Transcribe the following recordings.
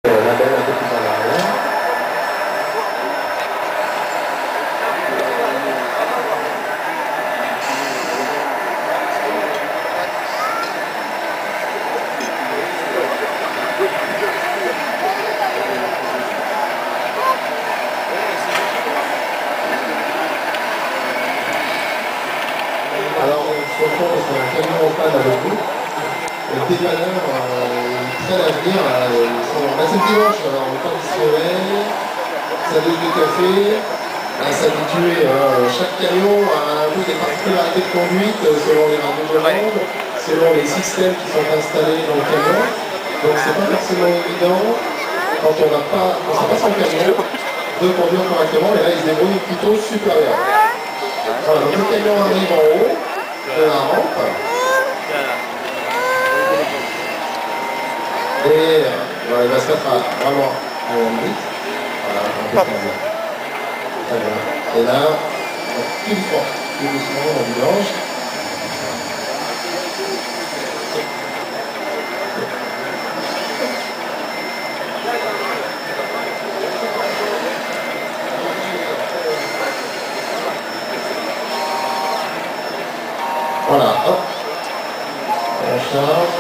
La belle un peu plus en arrière. Alors, sur le fond, c'est un camion en panne à l'autre. Le dépanneur, très à venir, c'est le dimanche, alors le temps qui se réveille, sa dose de café, à s'habituer. Chaque camion a un peu des particularités de conduite selon les radios de bande, selon les systèmes qui sont installés dans le camion. Donc c'est pas forcément évident quand on n'a pas, quand c'est pas son camion, de conduire correctement, et là il se débrouille plutôt super bien. Voilà, donc le camion arrive en haut de la rampe. Et voilà, il va se mettre vraiment à la limite. Voilà, très bien. Et là, tout doucement, on vidange. Voilà, hop. On charge.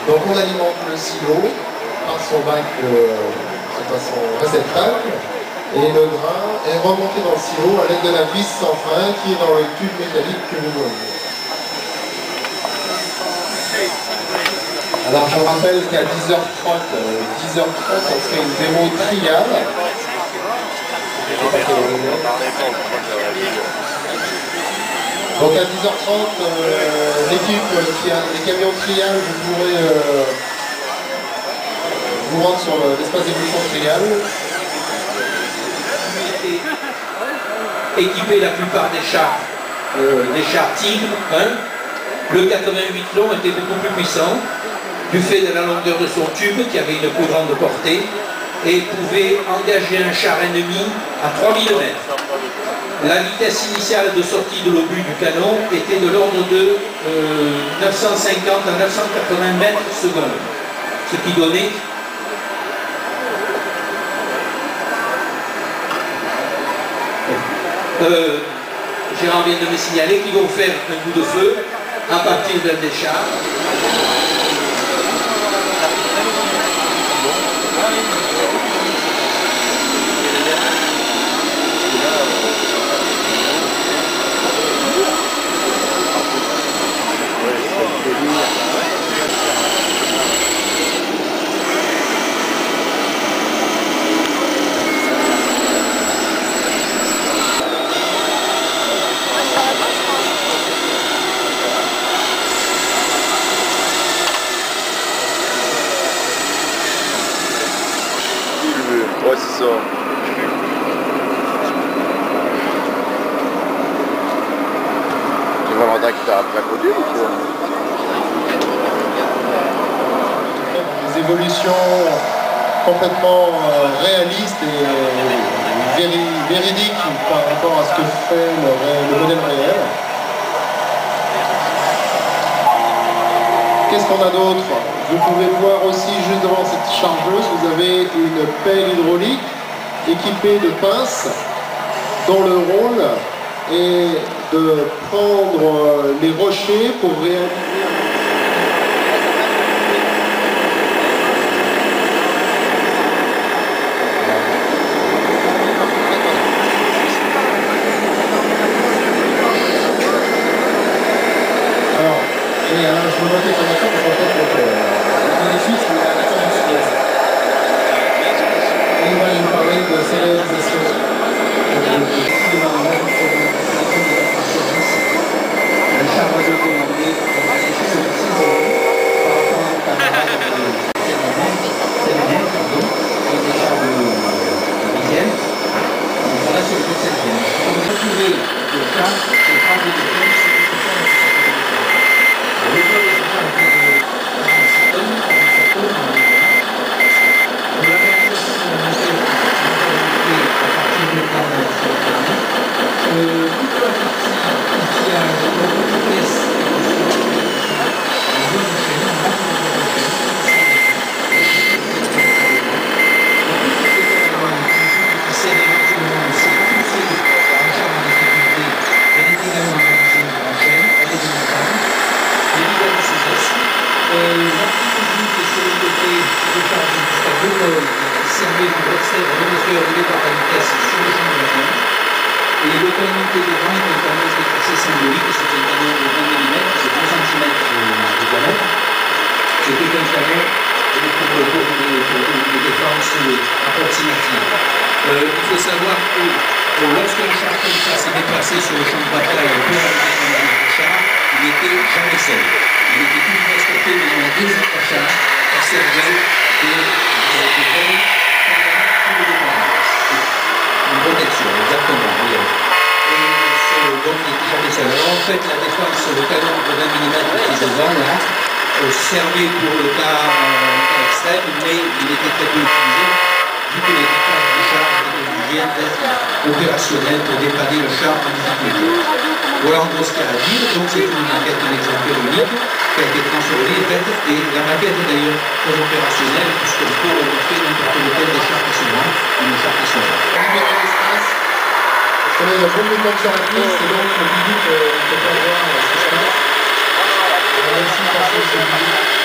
Donc on alimente le silo par son bac, par son réceptacle, et le grain est remonté dans le silo à l'aide de la vis sans frein qui est dans le tube métallique que vous voyez. Alors je rappelle qu'à 10h30, on fait une démo trial. Donc à 10h30, l'équipe qui a les camions trial, vous pourrez vous rendre sur l'espace d'évolution trial. Équiper la plupart des chars Tigre, hein. Le 88 long était beaucoup plus puissant, du fait de la longueur de son tube qui avait une plus grande portée, et pouvait engager un char ennemi à 3000 mètres. La vitesse initiale de sortie de l'obus du canon était de l'ordre de 950 à 980 mètres secondes, ce qui donnait Gérard vient de me signaler qu'ils vont faire un coup de feu à partir d'un des chars. Ouais, c'est ça. Tu vois longtemps que t'as appris à conduire ou quoi? Des évolutions complètement réalistes et véridiques par rapport à ce que fait le modèle réel. Qu'est-ce qu'on a d'autre? Vous pouvez voir aussi juste devant cette chargeuse, vous avez une pelle hydraulique équipée de pinces dont le rôle est de prendre les rochers pour réaliser. Alors, je me notais comme ça parce qu'en fait, les Suisses, il y a la du sud-est. Et il va nous parler de ces réalisations. Le char va se commander par rapport au camarade de Sénégal, et des chars de Vienne. Donc on a sur le 7e. On va retrouver le char, le char de Vienne, c'est canon qui est devant est un canon qui est assez symbolique, c'est un canon de 20 mm, c'est 2 cm de diamètre. C'était un canon pour une défense approximative. Il faut savoir que lorsqu'un char comme ça s'est déplacé sur le champ de bataille pour aller défendre le char, il n'était jamais seul. Il était toujours escorté devant 2 autres chars qui servaient de vol pendant tout le déploiement. Une protection, exactement. Oui. Et donc il n'était jamais seul. Alors en fait, la défense, le canon de 20 mm qui est devant là, servait pour le cas extrême, mais il était très peu utilisé, vu que l'équipage du char était obligé d'être opérationnel pour dépanner le char en difficulté. Voilà en gros ce qu'il y a à dire. Donc c'est une maquette d'un exemplaire unique qui a été transformée, faite, et la maquette est d'ailleurs très opérationnelle, puisqu'on peut remonter n'importe lequel des chars qui sont là, ou des chars qui sont là. Parce qu'on a une bonne méthode sur la piste, et donc on dit qu'on ne peut pas voir ce qui se passe. On va aussi passer sur le but.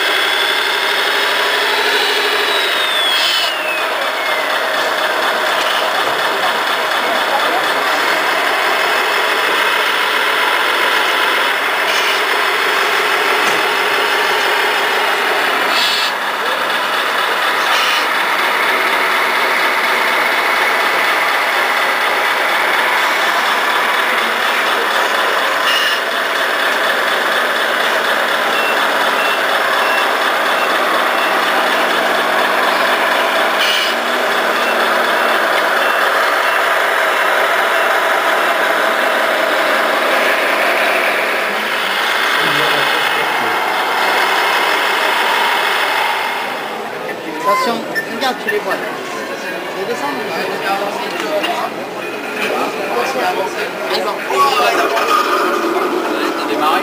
Attention, regarde, tu les vois. Je vais descendre. Allez, bon. T'as démarré.